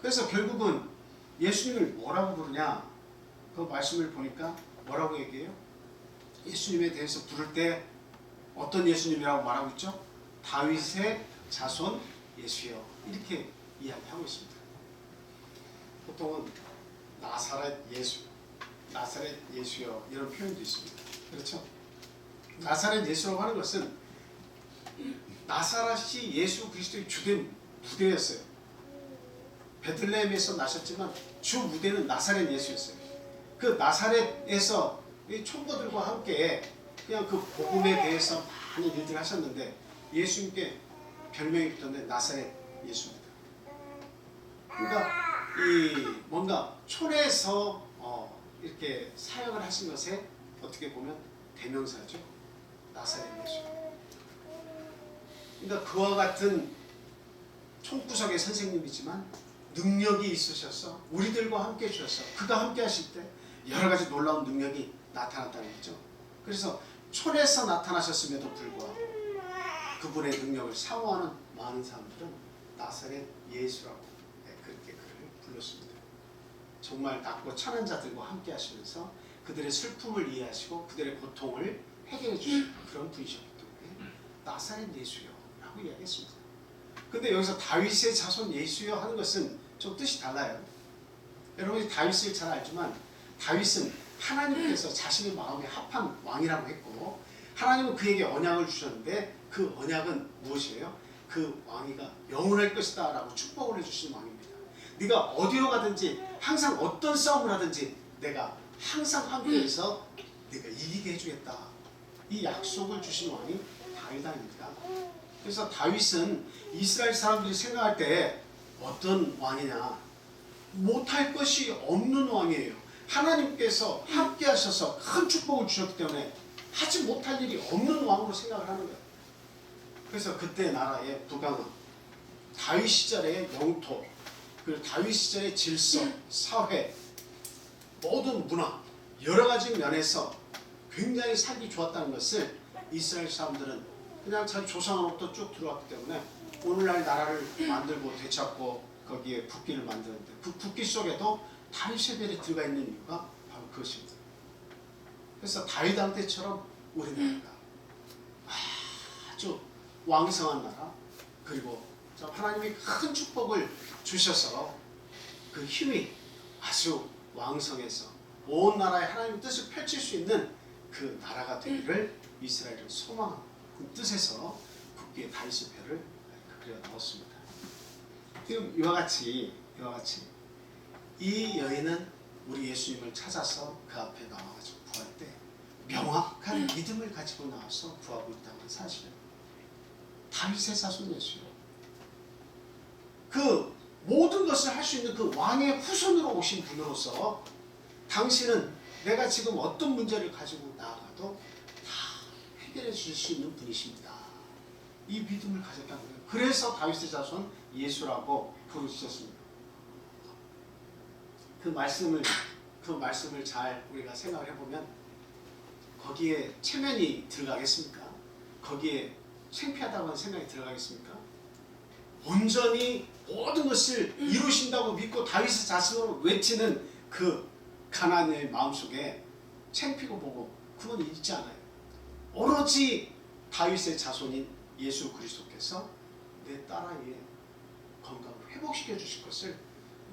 그래서 결국은 예수님을 뭐라고 부르냐? 그 말씀을 보니까 뭐라고 얘기해요? 예수님에 대해서 부를 때 어떤 예수님이라고 말하고 있죠? 다윗의 자손 예수여, 이렇게 이야기하고 있습니다. 보통은 나사렛 예수, 나사렛 예수여, 이런 표현도 있습니다. 그렇죠? 나사렛 예수라고 하는 것은 나사렛이 예수 그리스도의 주된 무대였어요. 베들레헴에서 나셨지만 주 무대는 나사렛 예수였어요. 그 나사렛에서 이 총거들과 함께 그냥 그 복음에 대해서 많은 일들을 하셨는데 예수님께 별명이 붙었는데 나사렛 예수입니다. 그러니까 이 뭔가 촌에서 이렇게 사역을 하신 것에 어떻게 보면 대명사죠. 나사렛 예수. 그러니까 그와 같은 총구석의 선생님이지만 능력이 있으셔서 우리들과 함께 해주셔서 그가 함께 하실 때 여러 가지 놀라운 능력이 나타났다는 거죠. 그래서 촌에서 나타나셨음에도 불구하고 그분의 능력을 사모하는 많은 사람들은 나사렛 예수라고 그렇게 그를 불렀습니다. 정말 낮고 천한 자들과 함께 하시면서 그들의 슬픔을 이해하시고 그들의 고통을 해결해 주시는 그런 분이셨기 때문에 나사렛 예수여 라고 이야기했습니다. 근데 여기서 다윗의 자손 예수여 하는 것은 좀 뜻이 달라요. 여러분이 다윗을 잘 알지만 다윗은 하나님께서 자신의 마음에 합한 왕이라고 했고 하나님은 그에게 언약을 주셨는데 그 언약은 무엇이에요? 그 왕위가 영원할 것이다 라고 축복을 해주시는 왕입니다. 네가 어디로 가든지 항상 어떤 싸움을 하든지 내가 항상 함께해서 네가 이기게 해주겠다. 이 약속을 주신 왕이 다윗입니다. 그래서 다윗은 이스라엘 사람들이 생각할 때 어떤 왕이냐, 못할 것이 없는 왕이에요. 하나님께서 함께 하셔서 큰 축복을 주셨기 때문에 하지 못할 일이 없는 왕으로 생각을 하는 거예요. 그래서 그때 나라의 부강은 다윗 시절의 영토, 그리고 다윗 시절의 질서, 사회, 모든 문화, 여러 가지 면에서 굉장히 살기 좋았다는 것을 이스라엘 사람들은 그냥 자기 조상으로부터 쭉 들어왔기 때문에 오늘날 나라를 만들고 되찾고 거기에 국기를 만드는데 그 국기 속에도 다윗의 별이 들어가 있는 이유가 바로 그것입니다. 그래서 다윗왕 때처럼 우리나라가 아주 왕성한 나라, 그리고 하나님이 큰 축복을 주셔서 그 힘이 아주 왕성해서 온 나라에 하나님의 뜻을 펼칠 수 있는 그 나라가 되기를 이스라엘은 소망하는 뜻에서 국기에 다윗의 별을 그려 넣었습니다. 이와 같이 이 여인은 우리 예수님을 찾아서 그 앞에 나와가지고 구할 때 명확한 믿음을 가지고 나와서 구하고 있다는 사실은 다윗의 자손 예수요. 그 모든 것을 할 수 있는 그 왕의 후손으로 오신 분으로서 당신은 내가 지금 어떤 문제를 가지고 나아가도 다 해결해 줄 수 있는 분이십니다. 이 믿음을 가졌다는 거예요. 그래서 다윗의 자손 예수라고 부르셨습니다. 그 말씀을 잘 우리가 생각을 해보면 거기에 체면이 들어가겠습니까? 거기에 창피하다고 하는 생각이 들어가겠습니까? 온전히 모든 것을 이루신다고 믿고 다윗의 자손으로 외치는 그 가나안의 마음속에 창피고 보고 그건 있지 않아요. 오로지 다윗의 자손인 예수 그리스도께서 내 딸아이의 건강을 회복시켜 주실 것을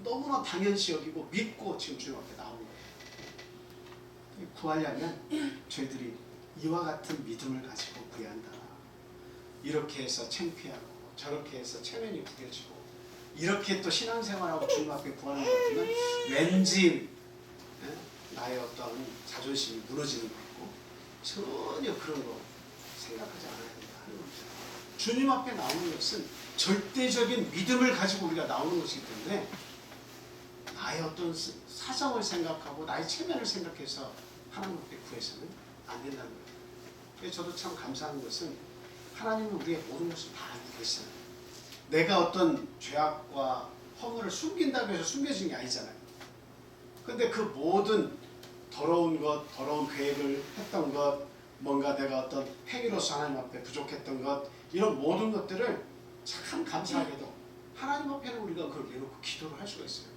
너무나 당연시 여기고 믿고 지금 주님 앞에 나오는 거예요. 구하려면 저희들이 이와 같은 믿음을 가지고 구해야 한다. 이렇게 해서 창피하고 저렇게 해서 체면이 구겨지고 이렇게 또 신앙생활하고 주님 앞에 구하는 것 같으면 왠지 나의 어떤 자존심이 무너지는 것 같고 전혀 그런 거 생각하지 않아야 된다 하는 겁니다. 주님 앞에 나오는 것은 절대적인 믿음을 가지고 우리가 나오는 것이기 때문에 나의 어떤 사정을 생각하고 나의 체면을 생각해서 하나님 앞에 구해서는 안 된다는 거예요. 그래서 저도 참 감사한 것은 하나님은 우리의 모든 것을 다 알고 계시잖아요. 내가 어떤 죄악과 허물을 숨긴다고 해서 숨겨진 게 아니잖아요. 근데 그 모든 더러운 것, 더러운 계획을 했던 것, 뭔가 내가 어떤 행위로서 하나님 앞에 부족했던 것, 이런 모든 것들을 참 감사하게도 하나님 앞에는 우리가 그걸 내놓고 기도를 할 수가 있어요.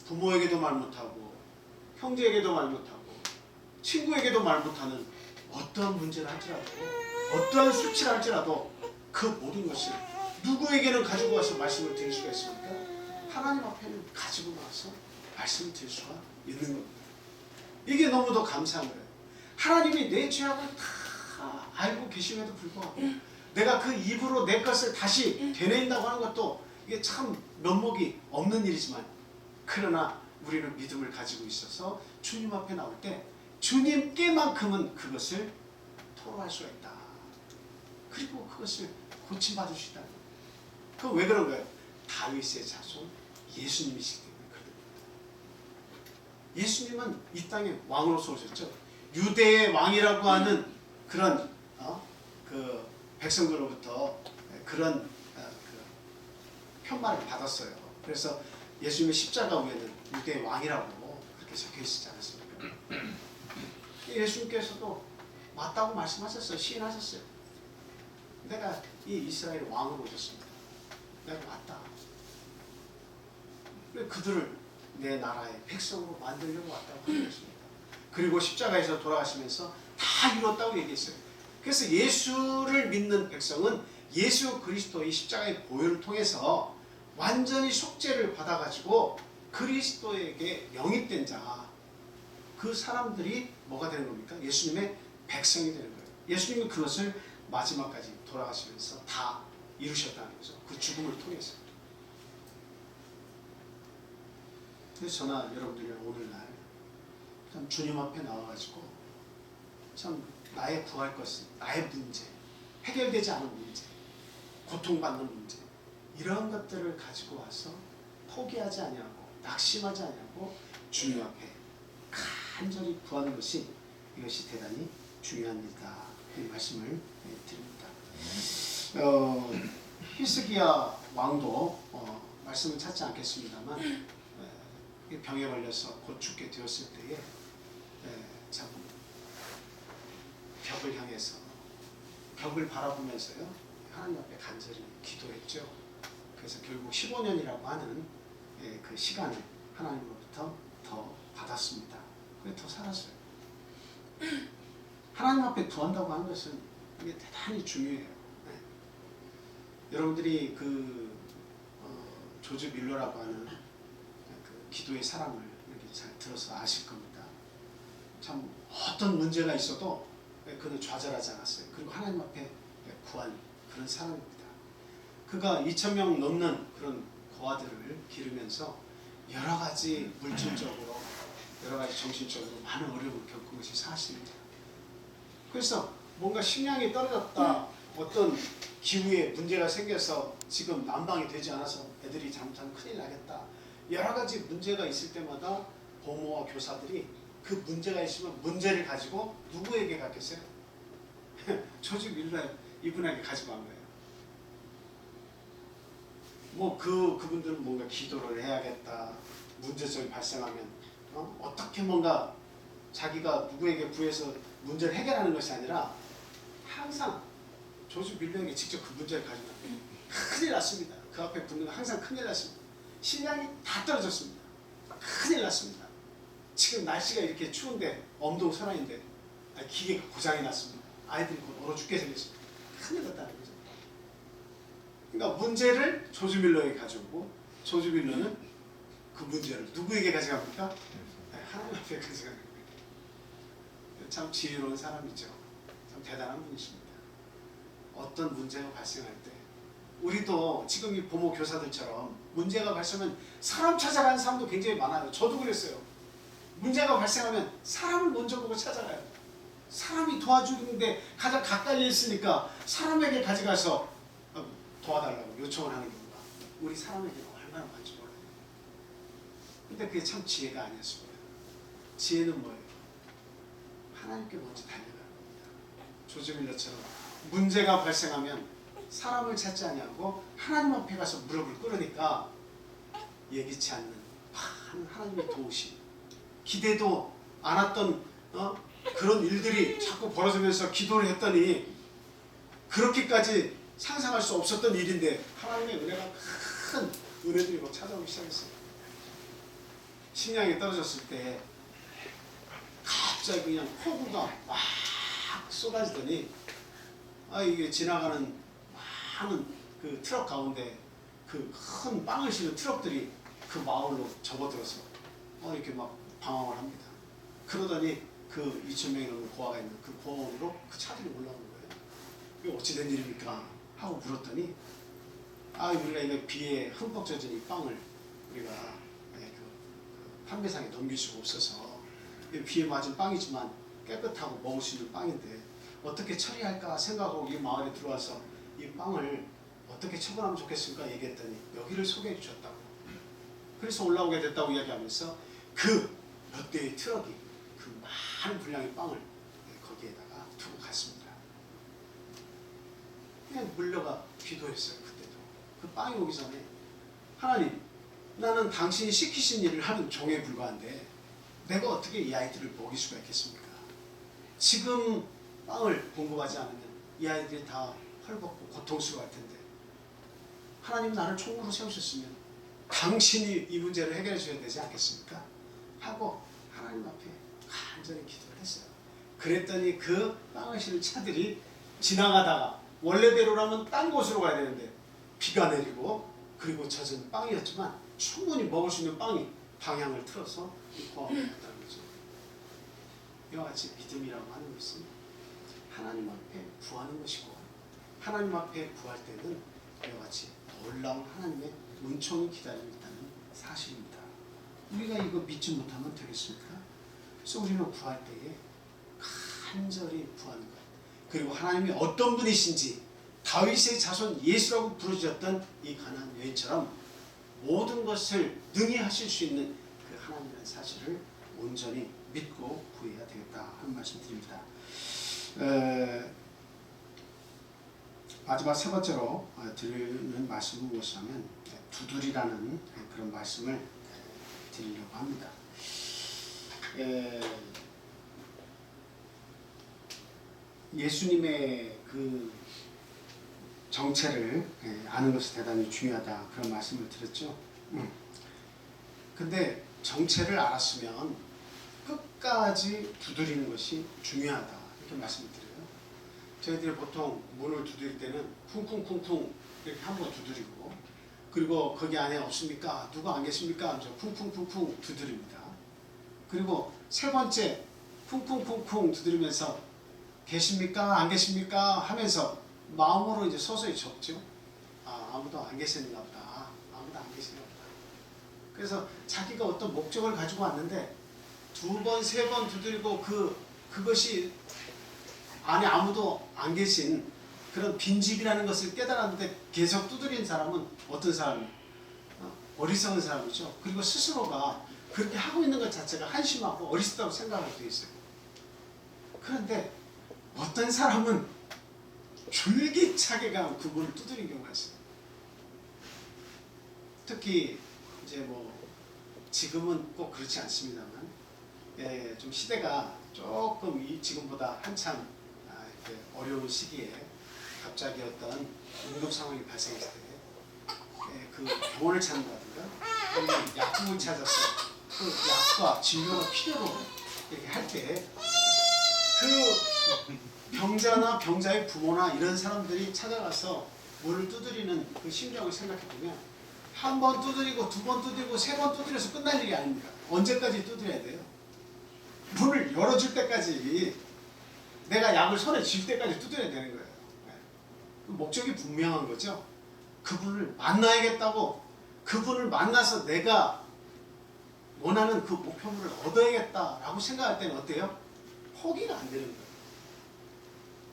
부모에게도 말 못하고 형제에게도 말 못하고 친구에게도 말 못하는 어떠한 문제를 할지라도 어떠한 수치를 할지라도 그 모든 것을 누구에게는 가지고 와서 말씀을 드릴 수가 있습니까? 하나님 앞에는 가지고 나와서 말씀을 드릴 수가 있는 겁니다. 이게 너무도 감사한 거예요. 하나님이 내 죄악을 다 알고 계심에도 불구하고 내가 그 입으로 내 것을 다시 되뇌인다고 하는 것도 이게 참 면목이 없는 일이지만, 그러나 우리는 믿음을 가지고 있어서 주님 앞에 나올 때 주님께만큼은 그것을 토로할 수가 있다. 그리고 그것을 고침받을 수 있다는 거예요. 그건 왜 그런 거예요? 다윗의 자손 예수님이시기 때문에 그런 겁니다. 예수님은 이 땅에 왕으로서 오셨죠. 유대의 왕이라고 하는 그런 그 백성들로부터 그런 그 편말을 받았어요. 그래서 예수님의 십자가 위에는 유대의 왕이라고 그렇게 적혀 있지 않았습니까? 예수님께서도 맞다고 말씀하셨어요. 시인하셨어요. 내가 이 이스라엘 왕으로 오셨습니다. 내가 맞다. 그들을 내 나라의 백성으로 만들려고 왔다고 하는 것입니다. 그리고 십자가에서 돌아가시면서 다 이뤘다고 얘기했어요. 그래서 예수를 믿는 백성은 예수 그리스도의 십자가의 보혈을 통해서 완전히 속죄를 받아가지고 그리스도에게 영입된 자, 그 사람들이 뭐가 되는 겁니까? 예수님의 백성이 되는 거예요. 예수님은 그것을 마지막까지 돌아가시면서 다 이루셨다는 거죠. 그 죽음을 통해서. 그래서 저나 여러분들이 오늘날 참 주님 앞에 나와가지고 참 나의 구할 것은, 나의 문제, 해결되지 않은 문제, 고통받는 문제, 이런 것들을 가지고 와서 포기하지 아니하고 낙심하지 아니하고 주님 앞에 간절히 구하는 것이, 이것이 대단히 중요한 일이다. 이 말씀을 드립니다. 히스기야 왕도 말씀을 찾지 않겠습니다만 병에 걸려서 곧 죽게 되었을 때에 참 벽을 향해서, 벽을 바라보면서요 하나님 앞에 간절히 기도했죠. 그래서 결국 15년이라고 하는 그 시간을 하나님으로부터 더 받았습니다. 그래서 더 살았어요. 하나님 앞에 구한다고 하는 것은 이게 대단히 중요해요. 여러분들이 그 조지 밀러라고 하는 그 기도의 사람을 이렇게 잘 들어서 아실 겁니다. 참 어떤 문제가 있어도 그는 좌절하지 않았어요. 그리고 하나님 앞에 구한 그런 사람입니다. 그가 2,000명 넘는 그런 고아들을 기르면서 여러 가지 물질적으로, 여러 가지 정신적으로 많은 어려움을 겪은 것이 사실입니다. 그래서 뭔가 식량이 떨어졌다, 어떤 기후에 문제가 생겨서 지금 난방이 되지 않아서 애들이 잘못하면 큰일 나겠다, 여러 가지 문제가 있을 때마다 부모와 교사들이 그 문제가 있으면 문제를 가지고 누구에게 갔겠어요? 조지 밀러 이분에게 가지고 간 거예요. 뭐 그분들은 뭔가 기도를 해야겠다, 문제점이 발생하면 어떻게 뭔가 자기가 누구에게 구해서 문제를 해결하는 것이 아니라 항상 조지 밀러에게 직접 그 문제를 가지고 큰일 났습니다. 그 앞에 붙는 거 항상 큰일 났습니다. 식량이 다 떨어졌습니다. 큰일 났습니다. 지금 날씨가 이렇게 추운데 엄동 설화인데 기계가 고장이 났습니다. 아이들이 곧 얼어 죽게 생겼습니다. 큰일 났다는 거죠. 그러니까 문제를 조지 밀러에게 가져오고, 조지 밀러는 그 문제를 누구에게 가져갑니까? 하나님 앞에 가져가는 거예요. 참 지혜로운 사람이죠. 참 대단한 분이십니다. 어떤 문제가 발생할 때 우리도 지금 이 부모 교사들처럼 문제가 발생하면 사람 찾아가는 사람도 굉장히 많아요. 저도 그랬어요. 문제가 발생하면 사람을 먼저 보고 찾아가요. 사람이 도와주는데 가장 가까이 있으니까 사람에게 가져가서 도와달라고 요청을 하는 경우가 우리 사람에게는 얼마나 많지 몰라요. 근데 그게 참 지혜가 아니었습니다. 지혜는 뭐예요? 하나님께 먼저 달려가는 겁니다. 조지 밀러처럼 문제가 발생하면 사람을 찾지 아니하고 하나님 앞에 가서 무릎을 꿇으니까 예기치 않는 하나님의 도우심, 기대도 않았던 그런 일들이 자꾸 벌어지면서 기도를 했더니 그렇게까지 상상할 수 없었던 일인데 하나님의 은혜가 큰 은혜들이 막 찾아오기 시작했어요. 식량이 떨어졌을 때 갑자기 그냥 폭우가 막 쏟아지더니 이게 지나가는 많은 그 트럭 가운데 그 큰 빵을 실은 트럭들이 그 마을로 접어들어서 이렇게 막 방황을 합니다. 그러더니 그 2,000명이 넘는 고아가 있는 그 고아원으로 그 차들이 올라오는 거예요. 이게 어찌 된 일입니까? 하고 물었더니 우리가 이거 비에 흠뻑 젖은 이 빵을 우리가 그 판매상에 넘길 수가 없어서 비에 맞은 빵이지만 깨끗하고 먹을 수 있는 빵인데 어떻게 처리할까 생각하고 이 마을에 들어와서 이 빵을 어떻게 처분하면 좋겠습니까? 얘기했더니 여기를 소개해 주셨다고. 그래서 올라오게 됐다고 이야기하면서 그 몇 대의 트럭이 그 많은 분량의 빵을 거기에다가 두고 갔습니다. 그냥 물려가 기도했어요. 그때도 그 빵이 오기 전에 하나님, 나는 당신이 시키신 일을 하는 종에 불과한데 내가 어떻게 이 아이들을 먹일 수가 있겠습니까? 지금 빵을 공급하지 않으면 이 아이들이 다 헐벗고 고통스러워할 텐데 하나님 나를 총무로 세우셨으면 당신이 이 문제를 해결해 줘야 되지 않겠습니까? 하고 하나님 앞에 간절히 기도를 했어요. 그랬더니 그 빵을 실은 차들이 지나가다가 원래대로라면 딴 곳으로 가야 되는데 비가 내리고 그리고 젖은 빵이었지만 충분히 먹을 수 있는 빵이 방향을 틀어서 이 고아원에 갔다는 거죠. 이와 같이 믿음이라고 하는 것은 하나님 앞에 구하는 것이고 하나님 앞에 구할 때는 이와 같이 놀라운 하나님의 은총이 기다리고 있다는 사실입니다. 우리가 이거 믿지 못하면 되겠습니까? 그래서 우리는 구할 때에 간절히 구하는 것, 그리고 하나님이 어떤 분이신지 다윗의 자손 예수라고 부르셨던 이 가나안 여인처럼 모든 것을 능히 하실 수 있는 그 하나님이라는 사실을 온전히 믿고 구해야 되겠다 하는 말씀 드립니다. 마지막 세 번째로 드리는 말씀은 무엇이냐면 두드리라는 그런 말씀을 드리려고 합니다. 예수님의 그 정체를 아는 것이 대단히 중요하다 그런 말씀을 드렸죠. 근데 정체를 알았으면 끝까지 두드리는 것이 중요하다 이렇게 말씀을 드려요. 저희들이 보통 문을 두드릴 때는 쿵쿵쿵쿵 이렇게 한번 두드리고 그리고 거기 안에 없습니까? 누가 안 계십니까? 하면서 쿵쿵쿵쿵 두드립니다. 그리고 세 번째 쿵쿵쿵쿵 두드리면서 계십니까? 안 계십니까? 하면서 마음으로 이제 서서히 적죠. 아무도 안 계시는가 보다. 아무도 안 계시는가 보다. 그래서 자기가 어떤 목적을 가지고 왔는데 두 번, 세 번 두드리고 그것이 안에 아무도 안 계신 그런 빈집이라는 것을 깨달았는데 계속 두드린 사람은 어떤 사람이에요? 어리석은 사람이죠. 그리고 스스로가 그렇게 하고 있는 것 자체가 한심하고 어리석다고 생각할 수 있어요. 그런데 어떤 사람은 줄기차게 그 문을 두드린 경우가 있어요. 특히 이제 지금은 꼭 그렇지 않습니다만, 좀 시대가 조금 지금보다 한참 이렇게 어려운 시기에 갑자기 어떤 응급 상황이 발생했을 때, 그 병원을 찾는다든가, 아니면 약국을 찾아서 그 약과 진료가 필요로 이렇게 할 때, 그 병자나 병자의 부모나 이런 사람들이 찾아가서 문을 두드리는 그 심정을 생각해보면 한 번 두드리고 두 번 두드리고 세 번 두드려서 끝날 일이 아닙니다. 언제까지 두드려야 돼요? 문을 열어줄 때까지, 내가 약을 손에 쥘 때까지 두드려야 되는 거예요. 목적이 분명한 거죠. 그분을 만나야겠다고, 그분을 만나서 내가 원하는 그 목표물을 얻어야겠다라고 생각할 때는 어때요? 포기가 안 되는 거예요.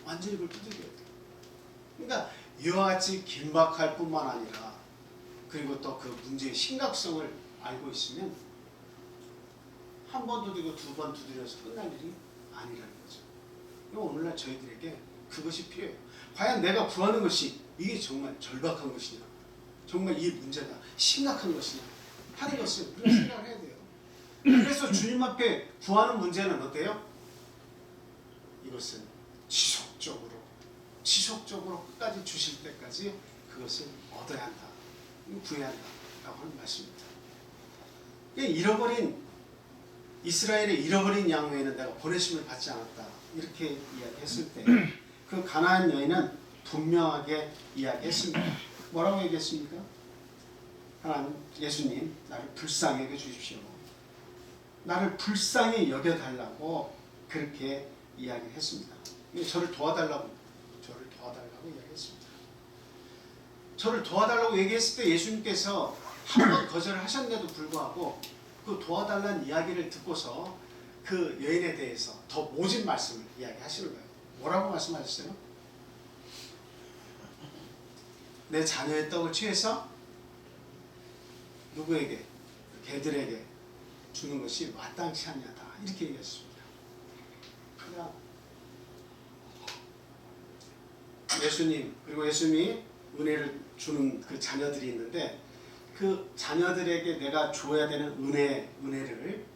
완전히 그걸 두드려야 돼요. 그러니까 이와 같이 긴박할 뿐만 아니라, 그리고 또 그 문제의 심각성을 알고 있으면 한 번 두드리고 두 번 두드려서 끝날 일이 아니라는 거죠. 오늘날 저희들에게 그것이 필요해요. 과연 내가 구하는 것이 이게 정말 절박한 것이냐, 정말 이 문제가 심각한 것이냐 하는 것을 우리가 생각을 해야 돼요. 그래서 주님 앞에 구하는 문제는 어때요? 이것은 지속적으로 지속적으로 끝까지 주실 때까지 그것을 얻어야 한다, 구해야 한다라고 하는 말씀입니다. 잃어버린 이스라엘의 잃어버린 양 외에는 내가 보내심을 받지 않았다, 이렇게 이야기했을 때 그 가나안 여인은 분명하게 이야기했습니다. 뭐라고 얘기했습니까? 하나님, 예수님, 나를 불쌍히 여겨주십시오. 나를 불쌍히 여겨달라고 그렇게 이야기했습니다. 저를 도와달라고 이야기했습니다. 저를 도와달라고 얘기했을 때 예수님께서 한 번 거절을 하셨는데도 불구하고 그 도와달라는 이야기를 듣고서 그 여인에 대해서 더 모진 말씀을 이야기하시는 거예요. 뭐라고 말씀하셨어요? 내 자녀의 떡을 취해서 누구에게? 개들에게 주는 것이 마땅치 않냐다, 이렇게 얘기했습니다. 그냥 예수님, 그리고 예수님이 은혜를 주는 그 자녀들이 있는데 그 자녀들에게 내가 줘야 되는 은혜를,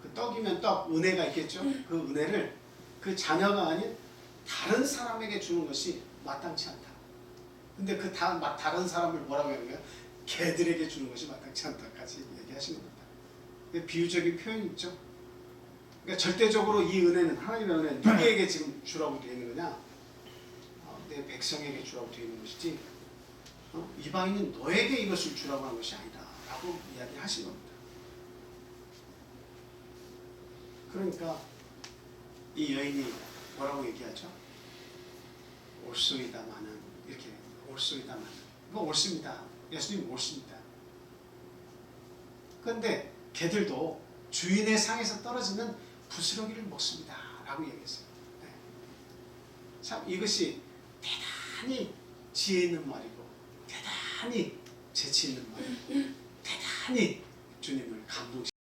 그 떡이면 떡, 은혜가 있겠죠. 그 은혜를 그 자녀가 아닌 다른 사람에게 주는 것이 마땅치 않다. 근데 그 다른 사람을 뭐라고 하냐면 개들에게 주는 것이 마땅치 않다까지 얘기하시는 겁니다. 비유적인 표현이 있죠. 그러니까 절대적으로 이 은혜는, 하나님의 은혜는 누구에게 지금 주라고 되어 있는 거냐? 내 백성에게 주라고 되어 있는 것이지 이방인은 너에게 이것을 주라고 하는 것이 아니다 라고 이야기하신 겁니다. 그러니까 이 여인이 뭐라고 얘기하죠? 옳소이다마는, 이렇게 옳소이다마는, 이거 옳습니다. 예수님 옳습니다. 그런데 개들도 주인의 상에서 떨어지는 부스러기를 먹습니다 라고 얘기했어요. 네. 참 이것이 대단히 지혜 있는 말이고 대단히 재치 있는 말이고 대단히 주님을 감동시키는